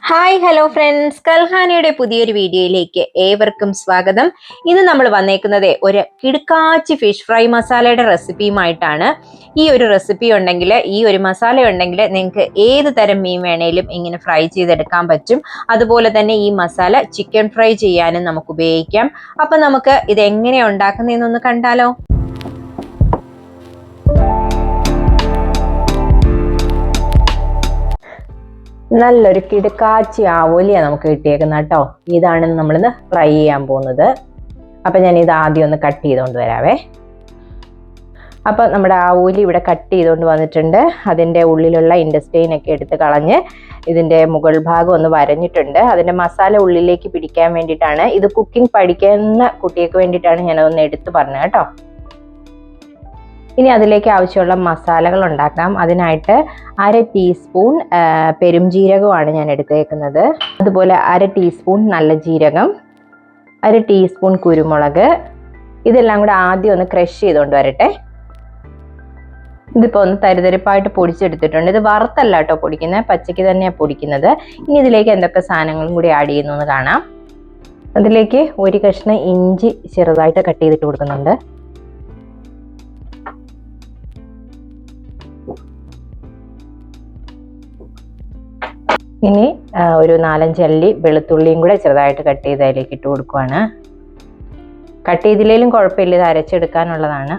Hi hello friends, കൽഹാനയുടെ പുതിയൊരു വീഡിയോയിലേക്ക് ഏവർക്കും സ്വാഗതം. ഇന്ന് നമ്മൾ വന്നേക്കുന്നത് ഒരു കിടുക്കാച്ചി ഫിഷ് ഫ്രൈ മസാലയുടെ റെസിപ്പിയുമായിട്ടാണ്. ഈ ഒരു റെസിപ്പി ഉണ്ടെങ്കിൽ, ഈ ഒരു മസാല ഉണ്ടെങ്കിൽ നിങ്ങൾക്ക് ഏത് തരം മീൻ വേണേലും ഇങ്ങനെ ഫ്രൈ ചെയ്തെടുക്കാൻ പറ്റും. അതുപോലെ തന്നെ ഈ മസാല ചിക്കൻ ഫ്രൈ ചെയ്യാനും നമുക്ക് ഉപയോഗിക്കാം. അപ്പം നമുക്ക് ഇത് എങ്ങനെയാണ് ഉണ്ടാക്കുന്നതെന്നൊന്ന് കണ്ടാലോ. നല്ലൊരു കിടുക്കാച്ചി ആവോലിയാണ് നമുക്ക് കിട്ടിയേക്കുന്നത് കേട്ടോ. ഇതാണ് നമ്മളിന്ന് ഫ്രൈ ചെയ്യാൻ പോകുന്നത്. അപ്പം ഞാൻ ഇത് ആദ്യം ഒന്ന് കട്ട് ചെയ്തുകൊണ്ട് വരാവേ. അപ്പം നമ്മുടെ ആവോലി ഇവിടെ കട്ട് ചെയ്തുകൊണ്ട് വന്നിട്ടുണ്ട്. അതിൻ്റെ ഉള്ളിലുള്ള ഇൻഡസ്റ്റൈനൊക്കെ എടുത്ത് കളഞ്ഞ് ഇതിൻ്റെ മുകൾ ഭാഗം ഒന്ന് വരഞ്ഞിട്ടുണ്ട്. അതിൻ്റെ മസാല ഉള്ളിലേക്ക് പിടിക്കാൻ വേണ്ടിയിട്ടാണ്. ഇത് കുക്കിംഗ് പഠിക്കുന്ന കുട്ടികൾക്ക് വേണ്ടിയിട്ടാണ് ഞാനതൊന്ന് എടുത്ത് പറഞ്ഞത് കേട്ടോ. ഇനി അതിലേക്ക് ആവശ്യമുള്ള മസാലകൾ ഉണ്ടാക്കാം. അതിനായിട്ട് 1/2 ടീസ്പൂൺ പെരുംജീരകമാണ് ഞാൻ എടുത്തേക്കുന്നത്. അതുപോലെ 1/2 ടീസ്പൂൺ നല്ല ജീരകം, 1/2 ടീസ്പൂൺ കുരുമുളക്. ഇതെല്ലാം കൂടെ ആദ്യം ഒന്ന് ക്രഷ് ചെയ്തുകൊണ്ട് വരട്ടെ. ഇതിപ്പോൾ ഒന്ന് തരിതരിപ്പായിട്ട് പൊടിച്ചെടുത്തിട്ടുണ്ട്. ഇത് വറുത്തല്ല കേട്ടോ പൊടിക്കുന്നത്, പച്ചയ്ക്ക് തന്നെയാണ് പൊടിക്കുന്നത്. ഇനി ഇതിലേക്ക് എന്തൊക്കെ സാധനങ്ങളും കൂടി ആഡ് ചെയ്യുന്നു കാണാം. അതിലേക്ക് ഒരു കഷ്ണം ഇഞ്ചി ചെറുതായിട്ട് കട്ട് ചെയ്തിട്ട് കൊടുക്കുന്നുണ്ട്. ഇനി ഒരു 4-5 അല്ലി വെളുത്തുള്ളിയും കൂടെ ചെറുതായിട്ട് കട്ട് ചെയ്ത് അതിലേക്ക് ഇട്ട് കൊടുക്കുവാണ്. കട്ട് ചെയ്തില്ലെങ്കിലും കുഴപ്പമില്ല, ഇത് അരച്ചെടുക്കാനുള്ളതാണ്.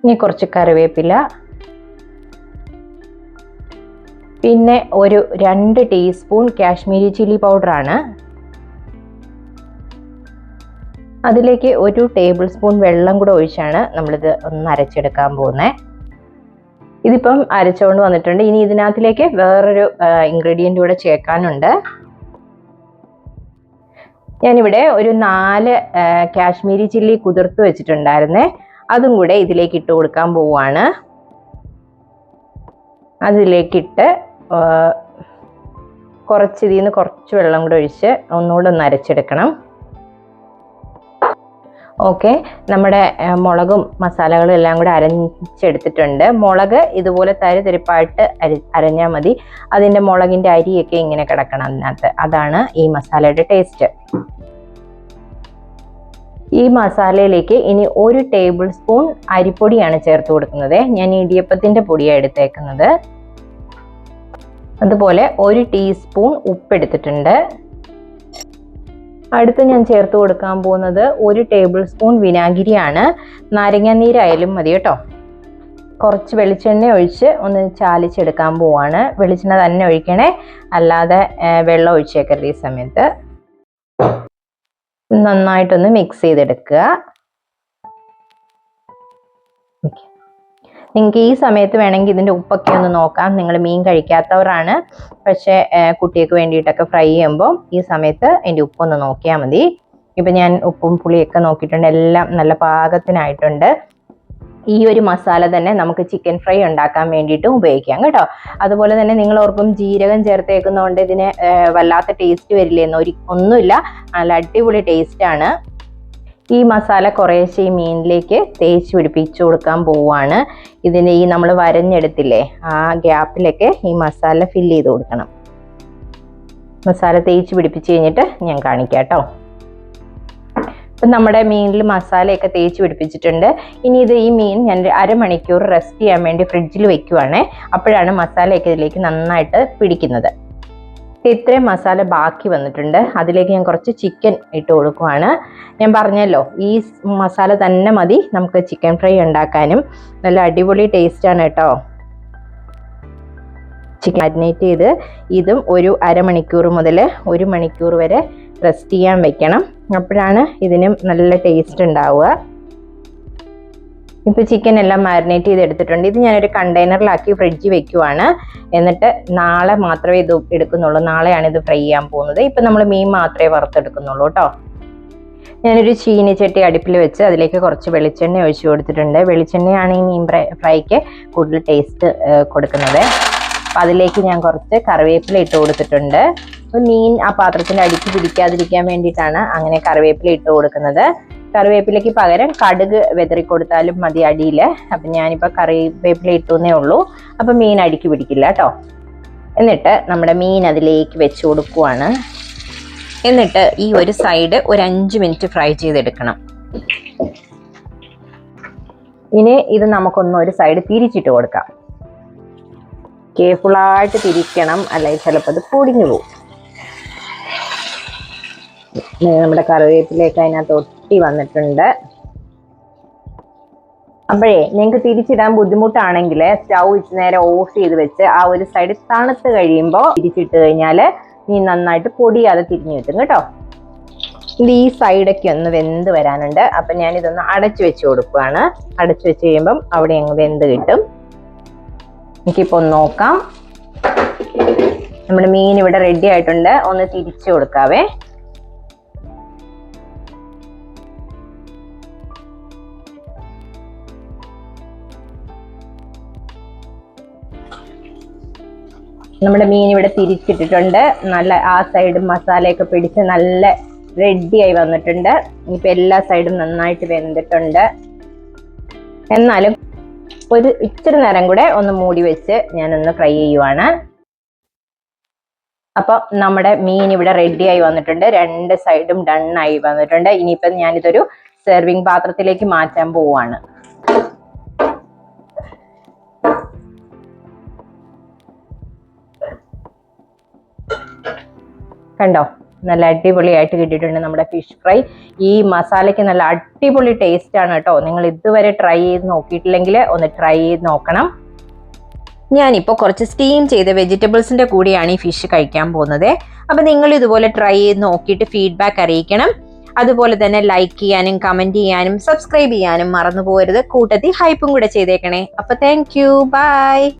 ഇനി കുറച്ച് കറിവേപ്പില, പിന്നെ ഒരു 2 ടീസ്പൂൺ കാശ്മീരി ചില്ലി പൗഡറാണ്. അതിലേക്ക് ഒരു ടേബിൾ സ്പൂൺ വെള്ളം കൂടെ ഒഴിച്ചാണ് നമ്മളിത് ഒന്ന് അരച്ചെടുക്കാൻ പോകുന്നത്. ഇതിപ്പം അരച്ചുകൊണ്ട് വന്നിട്ടുണ്ട്. ഇനി ഇതിനകത്തിലേക്ക് വേറൊരു ഇൻഗ്രീഡിയൻ്റ് കൂടെ ചേർക്കാനുണ്ട്. ഞാനിവിടെ ഒരു 4 കാശ്മീരി ചില്ലി കുതിർത്ത് വെച്ചിട്ടുണ്ടായിരുന്നേ, അതും കൂടെ ഇതിലേക്ക് ഇട്ട് കൊടുക്കാൻ പോവുകയാണ്. അതിലേക്കിട്ട് ഇതിൽ നിന്ന് കുറച്ച് വെള്ളം കൂടെ ഒഴിച്ച് ഒന്നുകൂടെ ഒന്ന് അരച്ചെടുക്കണം. ഓക്കെ, നമ്മുടെ മുളകും മസാലകളും എല്ലാം കൂടെ അരച്ചെടുത്തിട്ടുണ്ട്. മുളക് ഇതുപോലെ തരിതരിപ്പായിട്ട് അരഞ്ഞാൽ മതി. അതിൻ്റെ മുളകിൻ്റെ അരിയൊക്കെ ഇങ്ങനെ കിടക്കണം അതിനകത്ത്. അതാണ് ഈ മസാലയുടെ ടേസ്റ്റ്. ഈ മസാലയിലേക്ക് ഇനി 1 ടേബിൾ സ്പൂൺ അരിപ്പൊടിയാണ് ചേർത്ത് കൊടുക്കുന്നത്. ഞാൻ ഇടിയപ്പത്തിൻ്റെ പൊടിയാണ് എടുത്തേക്കുന്നത്. അതുപോലെ 1 ടീസ്പൂൺ ഉപ്പെടുത്തിട്ടുണ്ട്. അടുത്ത് ഞാൻ ചേർത്ത് കൊടുക്കാൻ പോകുന്നത് 1 ടേബിൾ സ്പൂൺ വിനാഗിരിയാണ്. നാരങ്ങാനീരായാലും മതി കേട്ടോ. കുറച്ച് വെളിച്ചെണ്ണ ഒഴിച്ച് ഒന്ന് ചാലിച്ചെടുക്കാൻ പോവാണ്. വെളിച്ചെണ്ണ തന്നെ ഒഴിക്കണേ, അല്ലാതെ വെള്ളം ഒഴിച്ചേക്കരുത്. ഈ സമയത്ത് നന്നായിട്ടൊന്ന് മിക്സ് ചെയ്തെടുക്കുക. നിങ്ങൾക്ക് ഈ സമയത്ത് വേണമെങ്കിൽ ഇതിൻ്റെ ഉപ്പൊക്കെ ഒന്ന് നോക്കാം. നിങ്ങൾ മീൻ കഴിക്കാത്തവരാണ്, പക്ഷേ കുട്ടികൾക്ക് വേണ്ടിയിട്ടൊക്കെ ഫ്രൈ ചെയ്യുമ്പോൾ ഈ സമയത്ത് അതിൻ്റെ ഉപ്പൊന്ന് നോക്കിയാൽ മതി. ഇപ്പം ഞാൻ ഉപ്പും പുളിയൊക്കെ നോക്കിയിട്ടുണ്ട്, എല്ലാം നല്ല പാകത്തിനായിട്ടുണ്ട്. ഈ ഒരു മസാല തന്നെ നമുക്ക് ചിക്കൻ ഫ്രൈ ഉണ്ടാക്കാൻ വേണ്ടിയിട്ടും ഉപയോഗിക്കാം കേട്ടോ. അതുപോലെ തന്നെ നിങ്ങൾ ഓർക്കും ജീരകം ചേർത്തേക്കുന്നതുകൊണ്ട് ഇതിന് വല്ലാത്ത ടേസ്റ്റ് വരില്ലെന്ന്. ഒന്നുമില്ല, നല്ല അടിപൊളി ടേസ്റ്റാണ്. ഈ മസാല കുറേശ്ശെ ഈ മീനിലേക്ക് തേച്ച് പിടിപ്പിച്ചു കൊടുക്കാൻ പോവുകയാണ്. ഇതിന് ഈ നമ്മൾ വരഞ്ഞെടുത്തില്ലേ, ആ ഗ്യാപ്പിലൊക്കെ ഈ മസാല ഫില്ല് ചെയ്ത് കൊടുക്കണം. മസാല തേച്ച് പിടിപ്പിച്ച് കഴിഞ്ഞിട്ട് ഞാൻ കാണിക്കാം കേട്ടോ. ഇപ്പം നമ്മുടെ മീനിൽ മസാലയൊക്കെ തേച്ച് പിടിപ്പിച്ചിട്ടുണ്ട്. ഇനി ഈ മീൻ ഞാൻ 1/2 മണിക്കൂർ റെസ്റ്റ് ചെയ്യാൻ വേണ്ടി ഫ്രിഡ്ജിൽ വെക്കുവാണ്. അപ്പോഴാണ് മസാലയൊക്കെ ഇതിലേക്ക് നന്നായിട്ട് പിടിക്കുന്നത്. ഇത്രയും മസാല ബാക്കി വന്നിട്ടുണ്ട്. അതിലേക്ക് ഞാൻ കുറച്ച് ചിക്കൻ ഇട്ട് കൊടുക്കുവാണ്. ഞാൻ പറഞ്ഞല്ലോ, ഈ മസാല തന്നെ മതി നമുക്ക് ചിക്കൻ ഫ്രൈ ഉണ്ടാക്കാനും. നല്ല അടിപൊളി ടേസ്റ്റാണ് കേട്ടോ. ചിക്കൻ മാരിനേറ്റ് ചെയ്ത് ഇതും ഒരു 1/2 മണിക്കൂർ മുതൽ 1 മണിക്കൂർ വരെ റെസ്റ്റ് ചെയ്യാൻ വെക്കണം. അപ്പോഴാണ് ഇതിനും നല്ല ടേസ്റ്റ് ഉണ്ടാവുക. ഇപ്പോൾ ചിക്കൻ എല്ലാം മാരിനേറ്റ് ചെയ്ത് എടുത്തിട്ടുണ്ട്. ഇത് ഞാനൊരു കണ്ടെയ്നറിലാക്കി ഫ്രിഡ്ജിൽ വെക്കുവാണ്. എന്നിട്ട് നാളെ മാത്രമേ ഇത് എടുക്കുന്നുള്ളൂ. നാളെയാണ് ഇത് ഫ്രൈ ചെയ്യാൻ പോകുന്നത്. ഇപ്പം നമ്മൾ മീൻ മാത്രമേ വറുത്തെടുക്കുന്നുള്ളൂ കേട്ടോ. ഞാനൊരു ചീനിച്ചട്ടി അടുപ്പിൽ വെച്ച് അതിലേക്ക് കുറച്ച് വെളിച്ചെണ്ണ ഒഴിച്ച് കൊടുത്തിട്ടുണ്ട്. വെളിച്ചെണ്ണയാണ് ഈ മീൻ ഫ്രൈക്ക് കൂടുതൽ ടേസ്റ്റ് കൊടുക്കുന്നത്. അപ്പം അതിലേക്ക് ഞാൻ കുറച്ച് കറിവേപ്പില ഇട്ട് കൊടുത്തിട്ടുണ്ട്. മീൻ ആ പാത്രത്തിൻ്റെ അടിക്ക് പിടിക്കാതിരിക്കാൻ വേണ്ടിയിട്ടാണ് അങ്ങനെ കറിവേപ്പില ഇട്ട് കൊടുക്കുന്നത്. കറിവേപ്പിലയ്ക്ക് പകരം കടുക് വെതറി കൊടുത്താലും മതി അടിയിൽ. അപ്പം ഞാനിപ്പോൾ കറിവേപ്പില ഇട്ടുന്നേ ഉള്ളൂ. അപ്പം മീൻ അടിക്ക് പിടിക്കില്ല കേട്ടോ. എന്നിട്ട് നമ്മുടെ മീൻ അതിലേക്ക് വെച്ച് കൊടുക്കുവാണ്. എന്നിട്ട് ഈ ഒരു സൈഡ് ഒരു 5 മിനിറ്റ് ഫ്രൈ ചെയ്തെടുക്കണം. ഇനി ഇത് നമുക്കൊന്ന് ഒരു സൈഡ് തിരിച്ചിട്ട് കൊടുക്കാം. കെയർഫുള്ളായിട്ട് തിരിക്കണം, അല്ലെങ്കിൽ ചിലപ്പോൾ അത് പൊടിഞ്ഞു പോകും. നമ്മുടെ കറിവേപ്പിലേക്ക് അതിനകത്ത് ഒട്ടി വന്നിട്ടുണ്ട്. അപ്പോഴേ നിങ്ങൾക്ക് തിരിച്ചിടാൻ ബുദ്ധിമുട്ടാണെങ്കിൽ സ്റ്റൗ ഇച്ചിരി നേരം ഓഫ് ചെയ്ത് വെച്ച് ആ ഒരു സൈഡ് തണുത്ത് കഴിയുമ്പോൾ തിരിച്ചിട്ട് കഴിഞ്ഞാൽ മീൻ നന്നായിട്ട് പൊടിയാതെ തിരിഞ്ഞു കിട്ടും കേട്ടോ. ഇത് ഈ സൈഡൊക്കെ ഒന്ന് വെന്ത് വരാനുണ്ട്. അപ്പം ഞാനിതൊന്ന് അടച്ചു വെച്ച് കൊടുക്കുകയാണ്. അടച്ചു വെച്ച് കഴിയുമ്പം അവിടെ അങ്ങ് വെന്ത് കിട്ടും. എനിക്കിപ്പോൾ ഒന്ന് നോക്കാം. നമ്മുടെ മീൻ ഇവിടെ റെഡി ആയിട്ടുണ്ട്. ഒന്ന് തിരിച്ചു കൊടുക്കാവേ. നമ്മുടെ മീൻ ഇവിടെ തിരിച്ചിട്ടിട്ടുണ്ട്. നല്ല ആ സൈഡ് മസാലയൊക്കെ പിടിച്ച് നല്ല റെഡിയായി വന്നിട്ടുണ്ട്. ഇപ്പം എല്ലാ സൈഡും നന്നായിട്ട് വെന്തിട്ടുണ്ട്. എന്നാലും ഒരു ഇച്ചിരി നേരം കൂടെ ഒന്ന് മൂടി വെച്ച് ഞാനൊന്ന് ഫ്രൈ ചെയ്യുവാണ്. അപ്പം നമ്മുടെ മീൻ ഇവിടെ റെഡിയായി വന്നിട്ടുണ്ട്. 2 സൈഡും ഡണ്ണായി വന്നിട്ടുണ്ട്. ഇനിയിപ്പം ഞാനിതൊരു സെർവിങ് പാത്രത്തിലേക്ക് മാറ്റാൻ പോവാണ്. കണ്ടോ, നല്ല അടിപൊളിയായിട്ട് കിട്ടിയിട്ടുണ്ട് നമ്മുടെ ഫിഷ് ഫ്രൈ. ഈ മസാലയ്ക്ക് നല്ല അടിപൊളി ടേസ്റ്റ് ആണ് കേട്ടോ. നിങ്ങൾ ഇതുവരെ ട്രൈ ചെയ്ത് നോക്കിയിട്ടില്ലെങ്കിൽ ഒന്ന് ട്രൈ ചെയ്ത് നോക്കണം. ഞാനിപ്പോൾ കുറച്ച് സ്റ്റീം ചെയ്ത വെജിറ്റബിൾസിൻ്റെ കൂടെയാണ് ഈ ഫിഷ് കഴിക്കാൻ പോകുന്നത്. അപ്പം നിങ്ങൾ ഇതുപോലെ ട്രൈ ചെയ്ത് നോക്കിയിട്ട് ഫീഡ്ബാക്ക് അറിയിക്കണം. അതുപോലെ തന്നെ ലൈക്ക് ചെയ്യാനും കമൻറ്റ് ചെയ്യാനും സബ്സ്ക്രൈബ് ചെയ്യാനും മറന്നു പോകരുത്. കൂട്ടത്തിൽ ഹൈപ്പും കൂടെ ചെയ്തേക്കണേ. അപ്പോൾ താങ്ക് യു, ബൈ.